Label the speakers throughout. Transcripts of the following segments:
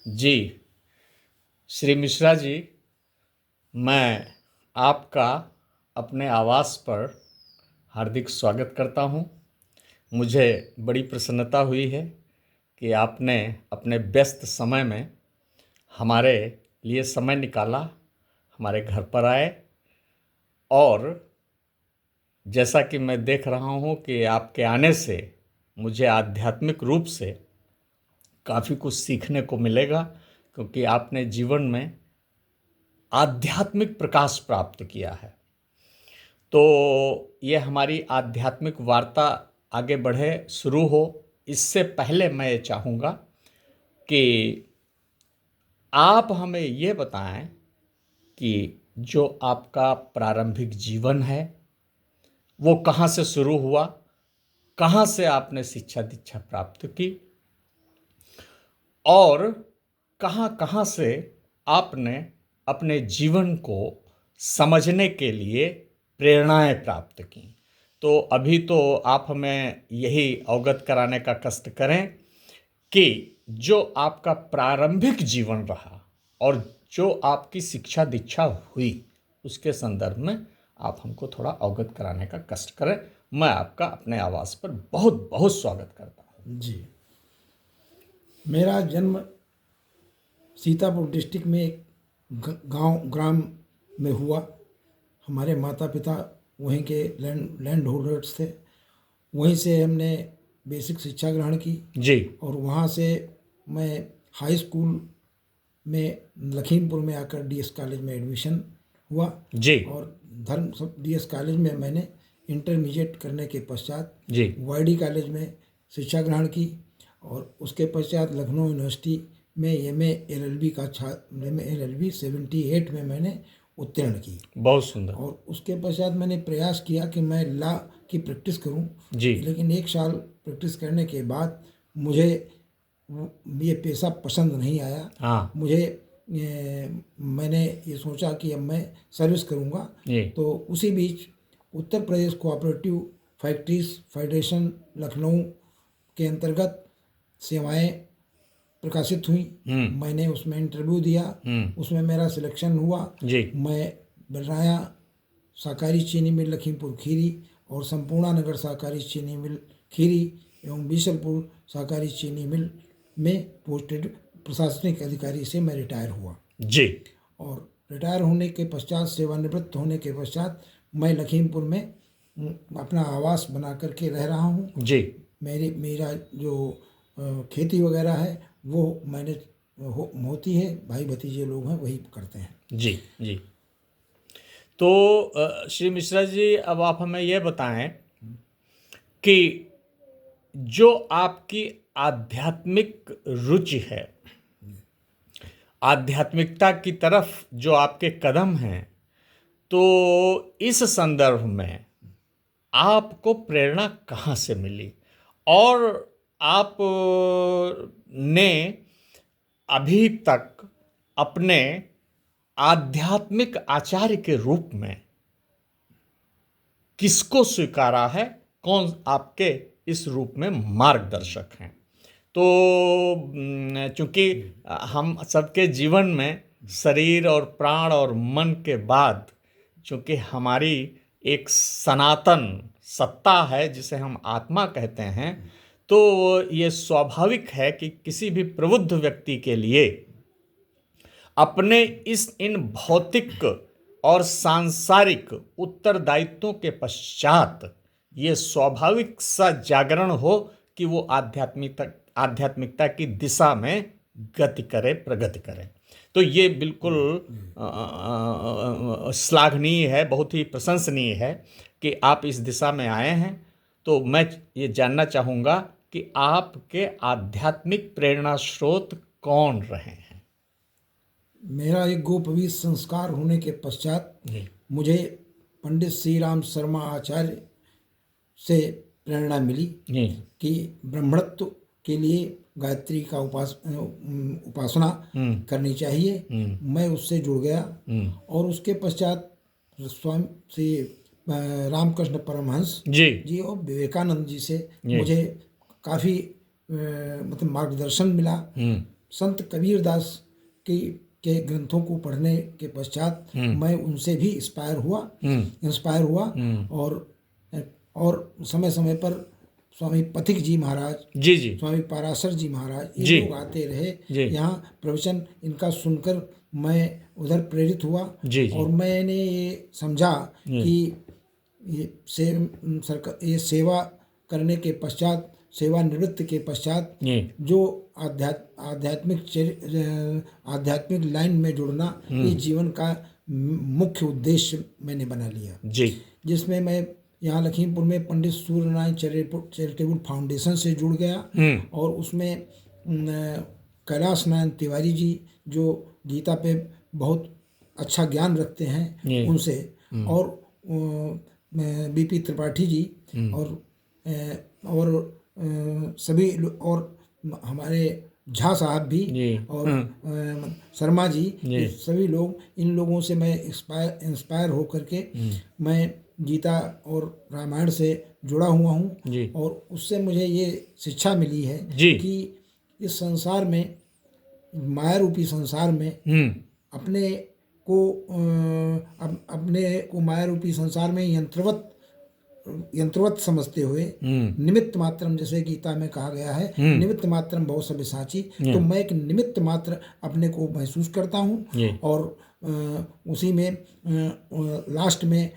Speaker 1: जी, श्री मिश्रा जी, मैं आपका अपने आवास पर हार्दिक स्वागत करता हूँ। मुझे बड़ी प्रसन्नता हुई है कि आपने अपने व्यस्त समय में हमारे लिए समय निकाला, हमारे घर पर आए और जैसा कि मैं देख रहा हूँ कि आपके आने से मुझे आध्यात्मिक रूप से काफ़ी कुछ सीखने को मिलेगा, क्योंकि आपने जीवन में आध्यात्मिक प्रकाश प्राप्त किया है। तो ये हमारी आध्यात्मिक वार्ता आगे बढ़े, शुरू हो, इससे पहले मैं ये चाहूँगा कि आप हमें ये बताएं कि जो आपका प्रारंभिक जीवन है वो कहाँ से शुरू हुआ, कहाँ से आपने शिक्षा दीक्षा प्राप्त की और कहाँ कहाँ से आपने अपने जीवन को समझने के लिए प्रेरणाएं प्राप्त की। तो अभी तो आप हमें यही अवगत कराने का कष्ट करें कि जो आपका प्रारंभिक जीवन रहा और जो आपकी शिक्षा दीक्षा हुई, उसके संदर्भ में आप हमको थोड़ा अवगत कराने का कष्ट करें। मैं आपका अपने आवास पर बहुत बहुत स्वागत करता हूँ।
Speaker 2: जी, मेरा जन्म सीतापुर डिस्ट्रिक्ट में एक ग्राम में हुआ। हमारे माता पिता वहीं के लैंड होल्डर्स थे। वहीं से हमने बेसिक शिक्षा ग्रहण की
Speaker 1: जी
Speaker 2: और वहाँ से मैं हाई स्कूल में लखीमपुर में आकर डीएस कॉलेज में एडमिशन हुआ
Speaker 1: जी
Speaker 2: और धर्म डीएस कॉलेज में मैंने इंटरमीडिएट करने के पश्चात
Speaker 1: जी
Speaker 2: वाईडी कॉलेज में शिक्षा ग्रहण की और उसके पश्चात लखनऊ यूनिवर्सिटी में एमए एलएलबी का एमए एलएलबी 78 में मैंने उत्तीर्ण की।
Speaker 1: बहुत सुंदर।
Speaker 2: और उसके पश्चात मैंने प्रयास किया कि मैं लॉ की प्रैक्टिस करूं,
Speaker 1: जी
Speaker 2: लेकिन एक साल प्रैक्टिस करने के बाद मुझे ये पेशा पसंद नहीं आया।
Speaker 1: हाँ
Speaker 2: मुझे मैंने ये सोचा कि अब मैं सर्विस करूंगा।
Speaker 1: जी
Speaker 2: तो उसी बीच Uttar Pradesh cooperative factories federation Lucknow के अंतर्गत सेवाएं प्रकाशित हुई। मैंने उसमें इंटरव्यू दिया, उसमें मेरा सिलेक्शन हुआ।
Speaker 1: जी
Speaker 2: मैं बलराया सहकारी चीनी मिल लखीमपुर खीरी और संपूर्णा नगर सहकारी चीनी मिल खीरी एवं बीसलपुर सहकारी चीनी मिल में पोस्टेड प्रशासनिक अधिकारी से मैं रिटायर हुआ।
Speaker 1: जी
Speaker 2: और रिटायर होने के पश्चात, सेवानिवृत्त होने के पश्चात मैं लखीमपुर में अपना आवास बना करके रह रहा हूँ।
Speaker 1: जी
Speaker 2: मेरा जो खेती वगैरह है वो मैंने होती है, भाई भतीजे लोग हैं वही करते हैं।
Speaker 1: जी जी। तो श्री मिश्रा जी, अब आप हमें यह बताएं कि जो आपकी आध्यात्मिक रुचि है, आध्यात्मिकता की तरफ जो आपके कदम हैं, तो इस संदर्भ में आपको प्रेरणा कहाँ से मिली और आप ने अभी तक अपने आध्यात्मिक आचार्य के रूप में किसको स्वीकारा है, कौन आपके इस रूप में मार्गदर्शक हैं? तो चूंकि हम सबके जीवन में शरीर और प्राण और मन के बाद चूंकि हमारी एक सनातन सत्ता है जिसे हम आत्मा कहते हैं, तो ये स्वाभाविक है कि किसी भी प्रबुद्ध व्यक्ति के लिए अपने इन भौतिक और सांसारिक उत्तरदायित्वों के पश्चात ये स्वाभाविक सा जागरण हो कि वो आध्यात्मिकता की दिशा में गति करे, प्रगति करे। तो ये बिल्कुल श्लाघनीय है, बहुत ही प्रशंसनीय है कि आप इस दिशा में आए हैं। तो मैं ये जानना चाहूँगा कि आपके आध्यात्मिक प्रेरणा स्रोत कौन रहे हैं?
Speaker 2: मेरा एक गोपवीर संस्कार होने के पश्चात मुझे पंडित श्री राम शर्मा आचार्य से प्रेरणा मिली कि ब्रह्मत्व के लिए गायत्री का उपासना करनी चाहिए। मैं उससे जुड़ गया और उसके पश्चात स्वामी श्री रामकृष्ण परमहंस जी और विवेकानंद जी से मुझे काफ़ी मतलब मार्गदर्शन मिला। संत कबीरदास के ग्रंथों को पढ़ने के पश्चात मैं उनसे भी इंस्पायर हुआ और समय समय पर स्वामी पथिक जी महाराज,
Speaker 1: जी जी,
Speaker 2: स्वामी पाराशर जी महाराज, ये लोग आते रहे यहाँ प्रवचन। इनका सुनकर मैं उधर प्रेरित हुआ और मैंने ये समझा कि ये सेवा करने के पश्चात, सेवानिवृत्त के पश्चात जो आध्यात्मिक लाइन में जुड़ना, ये जीवन का मुख्य उद्देश्य मैंने बना लिया
Speaker 1: जी,
Speaker 2: जिसमें मैं यहाँ लखीमपुर में पंडित सूर्यनारायण चैरिटेबल फाउंडेशन से जुड़ गया और उसमें कैलाश नारायण तिवारी जी जो गीता पे बहुत अच्छा ज्ञान रखते हैं उनसे, और बीपी त्रिपाठी जी और सभी और हमारे झा साहब भी और शर्मा जी, सभी लोग, इन लोगों से मैं इंस्पायर हो करके मैं गीता और रामायण से जुड़ा हुआ हूँ और उससे मुझे ये शिक्षा मिली है कि इस संसार में, माया रूपी संसार में अपने को माया रूपी संसार में यंत्रवत समझते हुए निमित्त मात्रम, जैसे गीता में कहा गया है निमित्त मात्रम बहु सव्यसाची, तो मैं एक निमित्त मात्र अपने को महसूस करता हूँ और उसी में लास्ट में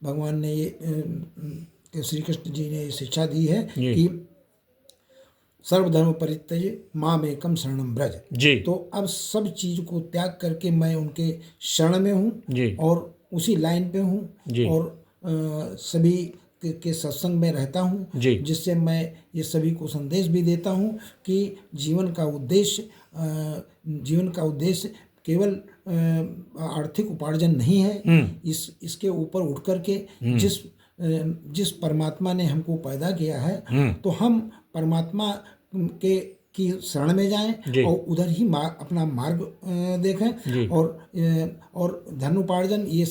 Speaker 2: भगवान ने ये श्री कृष्ण जी ने शिक्षा दी है कि सर्वधर्म परित्यज्य मामेकं शरणं व्रज। तो अब सब चीज को त्याग करके मैं उनके शरण में हूँ और उसी लाइन पे हूँ और सभी के सत्संग में रहता हूँ, जिससे मैं ये सभी को संदेश भी देता हूँ कि जीवन का उद्देश्य केवल आर्थिक उपार्जन नहीं है। इसके ऊपर उठ करके जिस परमात्मा ने हमको पैदा किया है तो हम परमात्मा की शरण में जाएं और उधर ही अपना मार्ग देखें और धन उपार्जन ये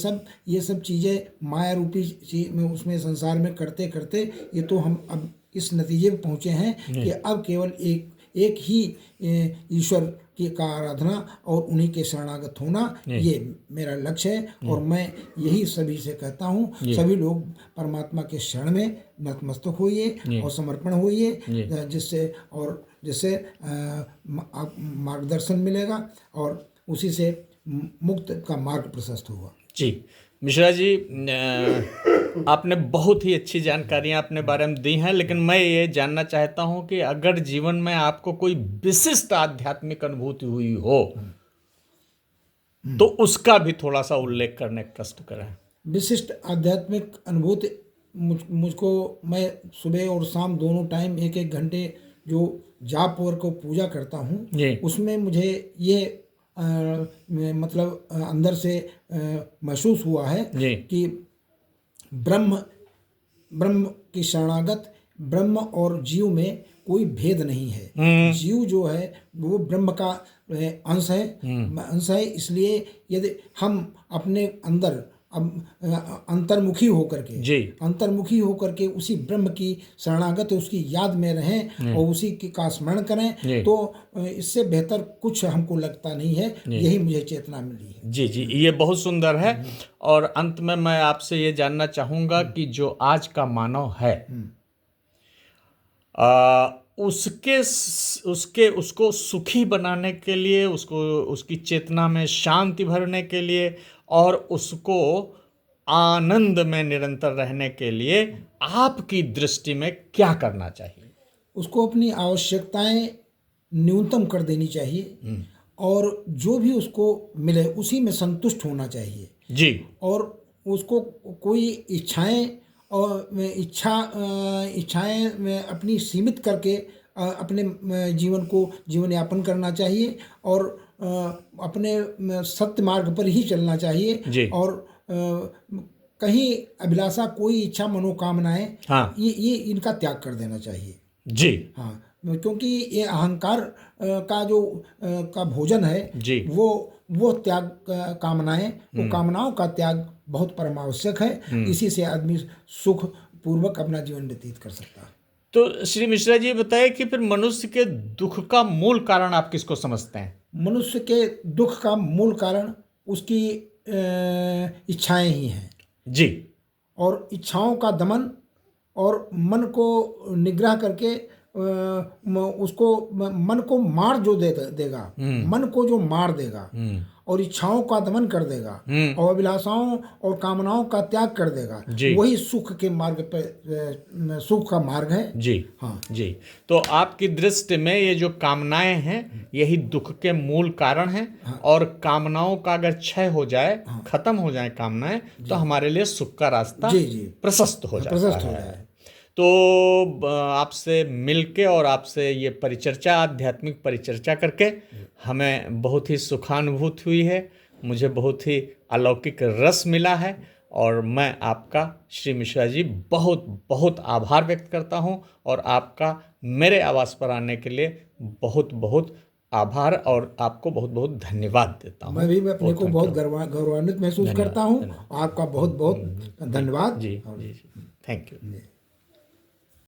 Speaker 2: सब चीज़ें माया रूपी चीज में उसमें संसार में करते करते ये तो हम अब इस नतीजे पर पहुँचे हैं कि अब केवल एक ही ईश्वर की का आराधना और उन्हीं के शरणागत होना, ये मेरा लक्ष्य है। और मैं यही सभी से कहता हूँ, सभी लोग परमात्मा के शरण में नतमस्तक होइए और समर्पण होइए, जिससे मार्गदर्शन मिलेगा और उसी से मुक्त का मार्ग प्रशस्त होगा।
Speaker 1: जी मिश्रा जी, आपने बहुत ही अच्छी जानकारियां अपने बारे में दी हैं, लेकिन मैं ये जानना चाहता हूं कि अगर जीवन में आपको कोई विशिष्ट आध्यात्मिक अनुभूति हुई हो तो उसका भी थोड़ा सा उल्लेख करने का कष्ट करें।
Speaker 2: विशिष्ट आध्यात्मिक अनुभूति मुझको, मैं सुबह और शाम दोनों टाइम 1-1 घंटे जो जाप और को पूजा करता हूँ, उसमें मुझे ये मतलब अंदर से महसूस हुआ है कि ब्रह्म की शरणागत, ब्रह्म और जीव में कोई भेद नहीं है। जीव जो है वो ब्रह्म का अंश है। इसलिए यदि हम अपने अंदर अंतर्मुखी होकर के उसी ब्रह्म की शरणागत, उसकी याद में रहें और उसी का स्मरण करें, तो इससे बेहतर कुछ हमको लगता नहीं है। यही मुझे चेतना मिली है।
Speaker 1: जी जी, ये बहुत सुंदर है। और अंत में मैं आपसे ये जानना चाहूँगा कि जो आज का मानव है उसको सुखी बनाने के लिए, उसकी चेतना में शांति भरने के लिए और उसको आनंद में निरंतर रहने के लिए आपकी दृष्टि में क्या करना चाहिए?
Speaker 2: उसको अपनी आवश्यकताएं न्यूनतम कर देनी चाहिए और जो भी उसको मिले उसी में संतुष्ट होना चाहिए
Speaker 1: जी। और
Speaker 2: उसको कोई इच्छाएं अपनी सीमित करके अपने जीवन यापन करना चाहिए और अपने सत्य मार्ग पर ही चलना चाहिए और कहीं अभिलाषा, कोई इच्छा, मनोकामनाएं, ये इनका त्याग कर देना चाहिए
Speaker 1: जी।
Speaker 2: हाँ, क्योंकि ये अहंकार का भोजन है जी। वो त्याग, कामनाओं का त्याग बहुत परमावश्यक है। इसी से आदमी सुख पूर्वक अपना जीवन व्यतीत कर सकता है।
Speaker 1: तो श्री मिश्रा जी बताइए कि फिर मनुष्य के दुख का मूल कारण आप किसको समझते हैं?
Speaker 2: मनुष्य के दुख का मूल कारण उसकी इच्छाएं ही हैं,
Speaker 1: जी।
Speaker 2: और इच्छाओं का दमन और मन को निग्रह करके उसको मन को मार जो देगा, मन को जो मार देगा और इच्छाओं का दमन कर देगा और अभिलाषाओं और कामनाओं का त्याग कर देगा, वही सुख के मार्ग पे सुख का मार्ग है।
Speaker 1: जी।
Speaker 2: हाँ
Speaker 1: जी। तो आपकी दृष्टि में ये जो कामनाएं हैं यही दुख के मूल कारण हैं।
Speaker 2: हाँ।
Speaker 1: और कामनाओं का अगर क्षय हो जाए, खत्म हो जाए कामनाएं, तो हमारे लिए सुख का रास्ता
Speaker 2: जी जी
Speaker 1: प्रशस्त हो जाता
Speaker 2: प्रशस्त हो
Speaker 1: है।
Speaker 2: जाए।
Speaker 1: तो आपसे मिलके और आपसे ये परिचर्चा, आध्यात्मिक परिचर्चा करके हमें बहुत ही सुखानुभूति हुई है। मुझे बहुत ही अलौकिक रस मिला है और मैं आपका श्री मिश्रा जी बहुत बहुत आभार व्यक्त करता हूँ और आपका मेरे आवास पर आने के लिए बहुत बहुत आभार और आपको बहुत बहुत धन्यवाद देता हूँ।
Speaker 2: मैं भी अपने को बहुत गौरवान्वित महसूस करता हूँ। आपका बहुत बहुत धन्यवाद।
Speaker 1: जी जी, थैंक यू।